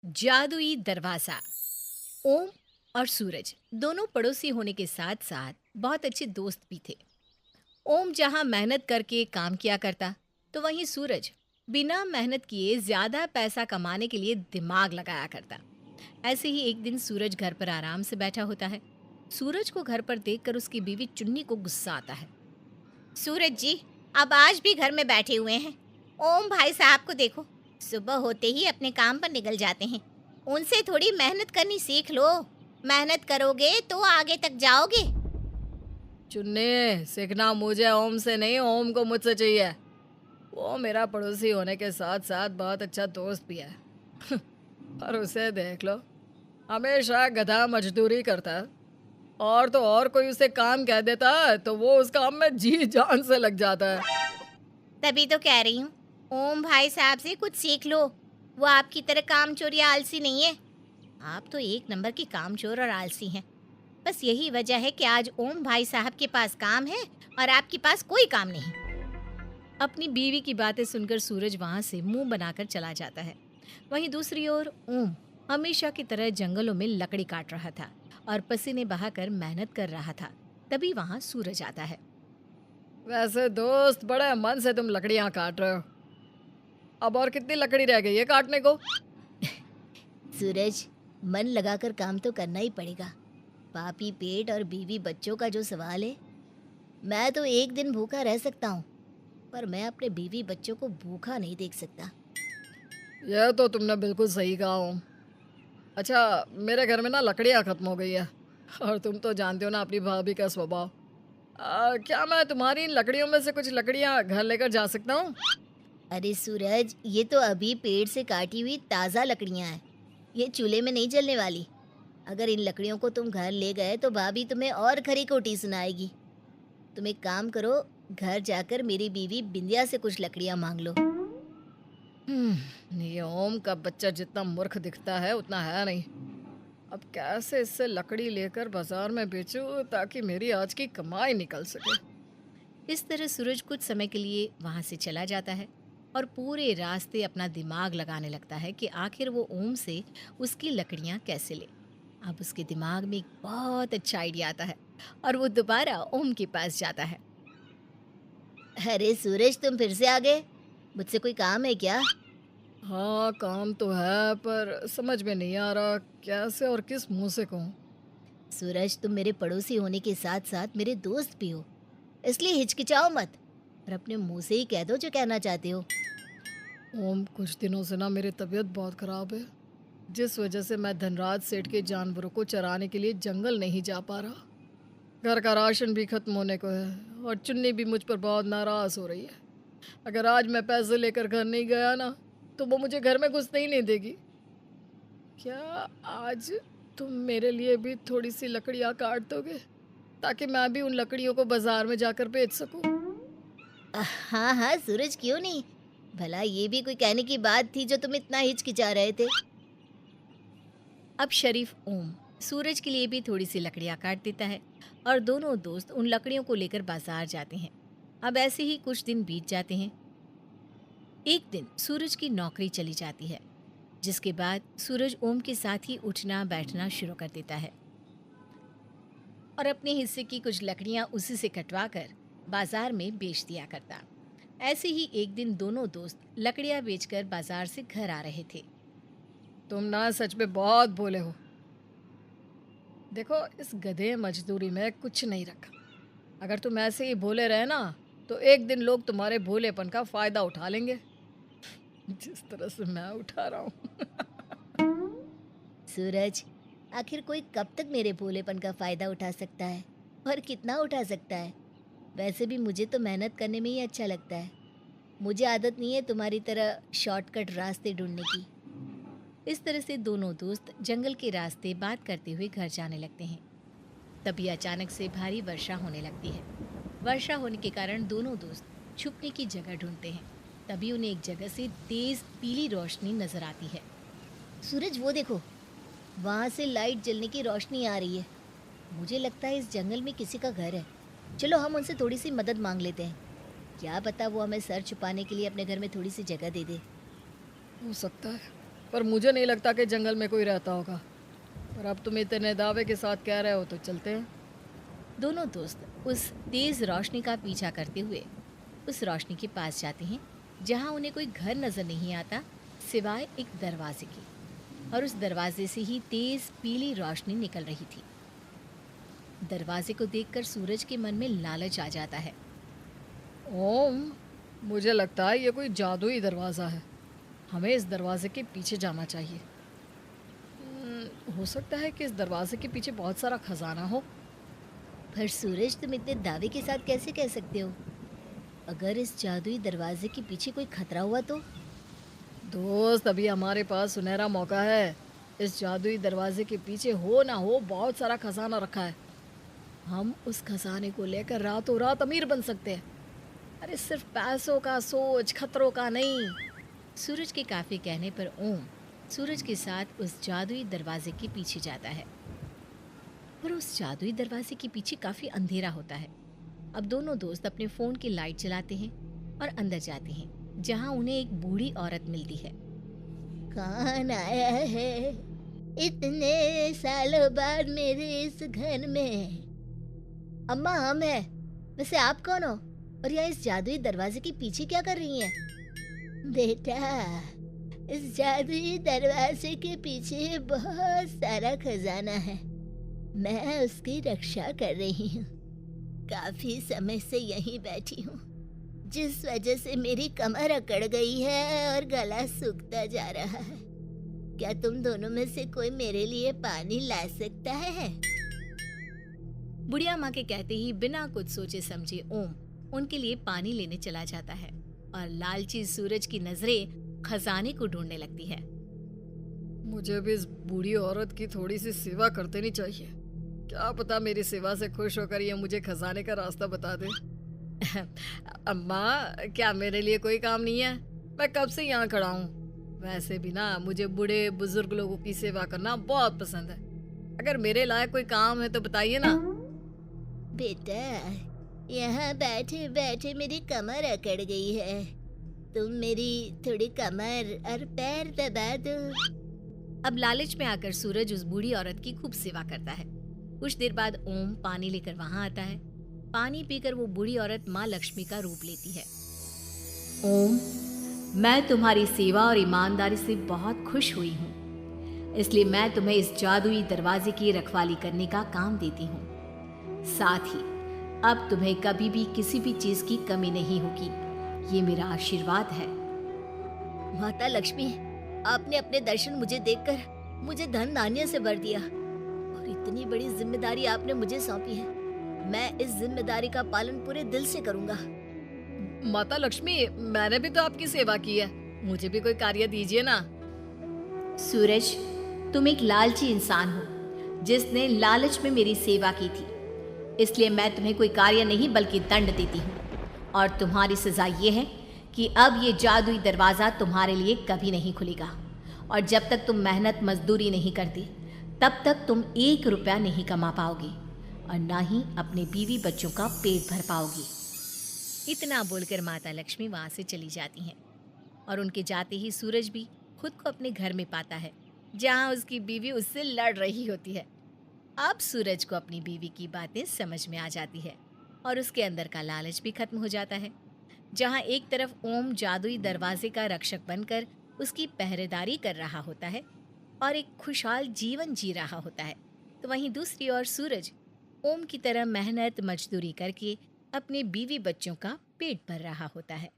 जादुई दरवाजा। ओम और सूरज दोनों पड़ोसी होने के साथ साथ बहुत अच्छे दोस्त भी थे। ओम जहाँ मेहनत करके काम किया करता, तो वहीं सूरज बिना मेहनत किए ज्यादा पैसा कमाने के लिए दिमाग लगाया करता। ऐसे ही एक दिन सूरज घर पर आराम से बैठा होता है। सूरज को घर पर देखकर उसकी बीवी चुन्नी को गुस्सा आता है। सूरज जी, अब आज भी घर में बैठे हुए हैं। ओम भाई साहब को देखो, सुबह होते ही अपने काम पर निकल जाते हैं। उनसे थोड़ी मेहनत करनी सीख लो। मेहनत करोगे तो आगे तक जाओगे। चुन्नी, सीखना मुझे ओम से नहीं, ओम को मुझसे चाहिए। वो मेरा पड़ोसी होने के साथ साथ बहुत अच्छा दोस्त भी है। पर उसे देख लो, हमेशा गधा मजदूरी करता है। और तो और कोई उसे काम कह देता है तो वो उस काम में जी जान से लग जाता है। तभी तो कह रही हूँ, ओम भाई साहब से कुछ सीख लो। वो आपकी तरह कामचोर या आलसी नहीं है। आप तो एक नंबर की कामचोर और आलसी हैं। बस यही वजह है कि आज ओम भाई साहब के पास काम है और आपके पास कोई काम नहीं। अपनी बीवी की बातें सुनकर सूरज वहां से मुंह बनाकर चला जाता है। वहीं दूसरी ओर ओम हमेशा की तरह जंगलों में लकड़ी काट रहा था और पसीने बहाकर मेहनत कर रहा था। तभी वहां सूरज आता है। वैसे दोस्त, बड़े मन से तुम लकड़ियां काट रहे हो। अब और कितनी लकड़ी रह गई है काटने को? सूरज, मन लगाकर काम तो करना ही पड़ेगा। पापी पेट और बीवी बच्चों का जो सवाल है, मैं तो एक दिन भूखा रह सकता हूँ, पर मैं अपने बीवी बच्चों को भूखा नहीं देख सकता। यह तो तुमने बिल्कुल सही कहा ओम। अच्छा, मेरे घर में ना लकड़ियाँ खत्म हो गई है। और तुम तो जानते हो ना अपनी भाभी का स्वभाव। क्या मैं तुम्हारी इन लकड़ियों में से कुछ लकड़ियाँ घर लेकर जा सकता हूँ? अरे सूरज, ये तो अभी पेड़ से काटी हुई ताज़ा लकड़ियाँ हैं। ये चूल्हे में नहीं जलने वाली। अगर इन लकड़ियों को तुम घर ले गए तो भाभी तुम्हें और खरी खोटी सुनाएगी। तुम एक काम करो, घर जाकर मेरी बीवी बिंदिया से कुछ लकड़ियाँ मांग लो। ये ओम का बच्चा जितना मूर्ख दिखता है उतना है नहीं। अब कैसे इससे लकड़ी लेकर बाजार में बेचूं ताकि मेरी आज की कमाई निकल सके। इस तरह सूरज कुछ समय के लिए वहां से चला जाता है और पूरे रास्ते अपना दिमाग लगाने लगता है कि आखिर वो ओम से उसकी लकड़ियां कैसे ले। अब उसके दिमाग में एक बहुत अच्छा आइडिया आता है और वो दोबारा ओम के पास जाता है। अरे सूरज, तुम फिर से आ गए। मुझसे कोई काम है क्या? हाँ, काम तो है पर समझ में नहीं आ रहा कैसे और किस मुंह से कहूँ। सूरज, तुम मेरे पड़ोसी होने के साथ साथ मेरे दोस्त भी हो, इसलिए हिचकिचाओ मत और अपने मुंह से ही कह दो जो कहना चाहते हो। ओम, कुछ दिनों से ना मेरी तबीयत बहुत ख़राब है, जिस वजह से मैं धनराज सेठ के जानवरों को चराने के लिए जंगल नहीं जा पा रहा। घर का राशन भी खत्म होने को है और चुन्नी भी मुझ पर बहुत नाराज़ हो रही है। अगर आज मैं पैसे लेकर घर नहीं गया ना, तो वो मुझे घर में घुसने ही नहीं देगी। क्या आज तुम मेरे लिए भी थोड़ी सी लकड़ियाँ काट दोगे ताकि मैं भी उन लकड़ियों को बाजार में जाकर बेच सकूं? हाँ हाँ सूरज, क्यों नहीं। भला ये भी कोई कहने की बात थी जो तुम इतना हिचकिचा रहे थे। अब शरीफ ओम सूरज के लिए भी थोड़ी सी लकड़ियाँ काट देता है और दोनों दोस्त उन लकड़ियों को लेकर बाजार जाते हैं। अब ऐसे ही कुछ दिन बीत जाते हैं। एक दिन सूरज की नौकरी चली जाती है, जिसके बाद सूरज ओम के साथ ही उठना बैठना शुरू कर देता है और अपने हिस्से की कुछ लकड़ियां उसी से कटवा कर बाजार में बेच दिया करता। ऐसे ही एक दिन दोनों दोस्त लकड़ियां बेचकर बाजार से घर आ रहे थे। तुम ना सच में बहुत भोले हो। देखो, इस गधे मजदूरी में कुछ नहीं रखा। अगर तुम ऐसे ही भोले रहे ना, तो एक दिन लोग तुम्हारे भोलेपन का फ़ायदा उठा लेंगे, जिस तरह से मैं उठा रहा हूँ। सूरज, आखिर कोई कब तक मेरे भोलेपन का फायदा उठा सकता है और कितना उठा सकता है? वैसे भी मुझे तो मेहनत करने में ही अच्छा लगता है। मुझे आदत नहीं है तुम्हारी तरह शॉर्टकट रास्ते ढूंढने की। इस तरह से दोनों दोस्त जंगल के रास्ते बात करते हुए घर जाने लगते हैं। तभी अचानक से भारी वर्षा होने लगती है। वर्षा होने के कारण दोनों दोस्त छुपने की जगह ढूंढते हैं। तभी उन्हें एक जगह से तेज पीली रोशनी नजर आती है। सूरज, वो देखो, वहाँ से लाइट जलने की रोशनी आ रही है। मुझे लगता है इस जंगल में किसी का घर है। चलो हम उनसे थोड़ी सी मदद मांग लेते हैं। क्या पता वो हमें सर छुपाने के लिए अपने घर में थोड़ी सी जगह दे दे। हो सकता है, पर मुझे नहीं लगता कि जंगल में कोई रहता होगा। पर अब तुम इतने दावे के साथ कह रहे हो तो चलते हैं। दोनों दोस्त उस तेज रोशनी का पीछा करते हुए उस रोशनी के पास जाते हैं जहां उन्हें कोई घर नजर नहीं आता सिवाय एक दरवाजे के। और उस दरवाजे से ही तेज पीली रोशनी निकल रही थी। दरवाजे को देखकर सूरज के मन में लालच आ जाता है। ओम, मुझे लगता है ये कोई जादुई दरवाज़ा है। हमें इस दरवाजे के पीछे जाना चाहिए। हो सकता है कि इस दरवाजे के पीछे बहुत सारा खजाना हो। पर सूरज, तुम इतने दावे के साथ कैसे कह सकते हो? अगर इस जादुई दरवाजे के पीछे कोई खतरा हुआ तो? दोस्त, अभी हमारे पास सुनहरा मौका है। इस जादुई दरवाजे के पीछे हो ना हो बहुत सारा खजाना रखा है। हम उस खजाने को लेकर रातों रात अमीर बन सकते हैं। अरे सिर्फ पैसों का सोच, खतरों का नहीं। सूरज के काफी कहने पर ओम सूरज के साथ उस जादुई दरवाजे के पीछे जाता है। पर उस जादुई दरवाजे के पीछे काफी अंधेरा होता है। अब दोनों दोस्त अपने फोन की लाइट चलाते हैं और अंदर जाते हैं जहां उन्हें एक बूढ़ी औरत मिलती है। कौन आया है इतने सालों बाद मेरे इस घर में? अम्मा, हम हैं। वैसे आप कौन हो और यहाँ इस जादुई दरवाजे के पीछे क्या कर रही हैं? बेटा, इस जादुई दरवाजे के पीछे बहुत सारा खजाना है। मैं उसकी रक्षा कर रही हूँ। काफी समय से यहीं बैठी हूँ, जिस वजह से मेरी कमर अकड़ गई है और गला सूखता जा रहा है। क्या तुम दोनों में से कोई मेरे लिए पानी ला सकता है? बुढ़िया माँ के कहते ही बिना कुछ सोचे समझे ओम उनके लिए पानी लेने चला जाता है और लालची सूरज की नजरें खजाने को ढूंढने लगती है। मुझे भी इस बूढ़ी औरत की थोड़ी सी सेवा कर देनी चाहिए। क्या पता मेरी सेवा से खुश होकर ये मुझे खजाने का रास्ता बता दे। अम्मा, क्या मेरे लिए कोई काम नहीं है? मैं कब से यहाँ खड़ा हूँ। वैसे भी ना मुझे बूढ़े बुजुर्ग लोगों की सेवा करना बहुत पसंद है। अगर मेरे लायक कोई काम है तो बताइए ना। बेटा, यहाँ बैठे बैठे मेरी कमर अकड़ गई है। तुम मेरी थोड़ी कमर और पैर दबा दो। अब लालच में आकर सूरज उस बूढ़ी औरत की खूब सेवा करता है। कुछ देर बाद ओम पानी लेकर वहां आता है। पानी पीकर वो बूढ़ी औरत माँ लक्ष्मी का रूप लेती है। ओम, मैं तुम्हारी सेवा और ईमानदारी से बहुत खुश हुई हूँ, इसलिए मैं तुम्हें इस जादुई दरवाजे की रखवाली करने का काम देती हूँ। साथ ही अब तुम्हें कभी भी किसी भी चीज की कमी नहीं होगी। ये मेरा आशीर्वाद है। माता लक्ष्मी, आपने अपने दर्शन मुझे देकर मुझे धन धान्य से भर दिया और इतनी बड़ी जिम्मेदारी आपने मुझे सौंपी है। मैं इस जिम्मेदारी का पालन पूरे दिल से करूंगा। माता लक्ष्मी, मैंने भी तो आपकी सेवा की है। मुझे भी कोई कार्य दीजिए ना। सूरज, तुम एक लालची इंसान हो जिसने लालच में मेरी सेवा की थी, इसलिए मैं तुम्हें कोई कार्य नहीं बल्कि दंड देती हूँ। और तुम्हारी सजा ये है कि अब ये जादुई दरवाज़ा तुम्हारे लिए कभी नहीं खुलेगा। और जब तक तुम मेहनत मजदूरी नहीं करती तब तक तुम 1 रुपया नहीं कमा पाओगी और ना ही अपने बीवी बच्चों का पेट भर पाओगी। इतना बोलकर माता लक्ष्मी वहाँ से चली जाती हैं और उनके जाते ही सूरज भी खुद को अपने घर में पाता है जहाँ उसकी बीवी उससे लड़ रही होती है। अब सूरज को अपनी बीवी की बातें समझ में आ जाती है और उसके अंदर का लालच भी खत्म हो जाता है। जहाँ एक तरफ ओम जादुई दरवाजे का रक्षक बनकर उसकी पहरेदारी कर रहा होता है और एक खुशहाल जीवन जी रहा होता है, तो वहीं दूसरी ओर सूरज ओम की तरह मेहनत मजदूरी करके अपने बीवी बच्चों का पेट भर रहा होता है।